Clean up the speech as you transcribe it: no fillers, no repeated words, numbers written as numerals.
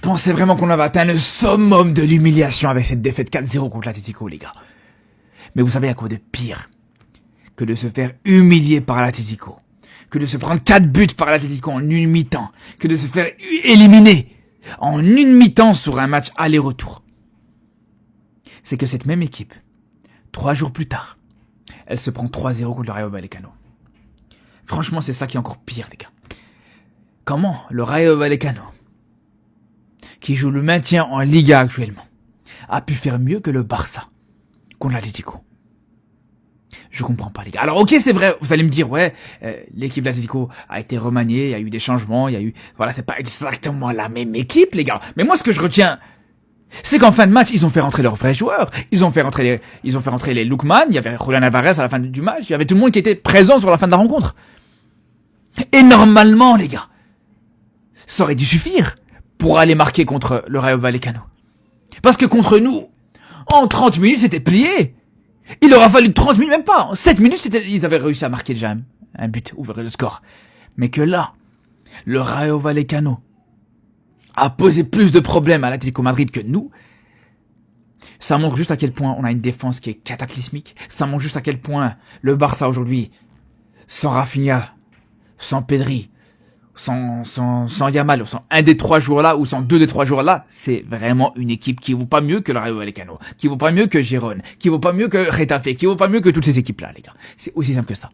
pensais vraiment qu'on avait atteint le summum de l'humiliation avec cette défaite 4-0 contre l'Atlético, les gars. Mais vous savez à quoi de pire que de se faire humilier par l'Atlético, que de se prendre 4 buts par l'Atlético en une mi-temps, que de se faire éliminer en une mi-temps sur un match aller-retour. C'est que cette même équipe, 3 jours plus tard, elle se prend 3-0 contre le Rayo Vallecano. Franchement, c'est ça qui est encore pire, les gars. Comment le Rayo Vallecano, qui joue le maintien en Liga actuellement, a pu faire mieux que le Barça contre l'Atlético? Je comprends pas, les gars. Alors, ok, c'est vrai, vous allez me dire, ouais, l'équipe d'Atlético a été remaniée, il y a eu des changements, voilà, c'est pas exactement la même équipe, les gars. Mais moi, ce que je retiens, c'est qu'en fin de match, ils ont fait rentrer leurs vrais joueurs. Ils ont fait rentrer les Lookman, il y avait Julian Alvarez à la fin du match, il y avait tout le monde qui était présent sur la fin de la rencontre. Et normalement, les gars, ça aurait dû suffire pour aller marquer contre le Rayo Vallecano. Parce que contre nous, en 30 minutes, c'était plié. Il aura fallu 30 minutes, même pas. En 7 minutes, ils avaient réussi à marquer déjà un but, ouvrir le score. Mais que là, le Rayo Vallecano a posé plus de problèmes à l'Atlético Madrid que nous. Ça montre juste à quel point on a une défense qui est cataclysmique. Ça montre juste à quel point le Barça aujourd'hui, sans Rafinha, sans Pedri, sans Yamal, sans un des 3 joueurs là, ou sans 2 des 3 joueurs là, c'est vraiment une équipe qui vaut pas mieux que le Rayo Vallecano, qui vaut pas mieux que Girona, qui vaut pas mieux que Getafe, qui vaut pas mieux que toutes ces équipes là, les gars. C'est aussi simple que ça.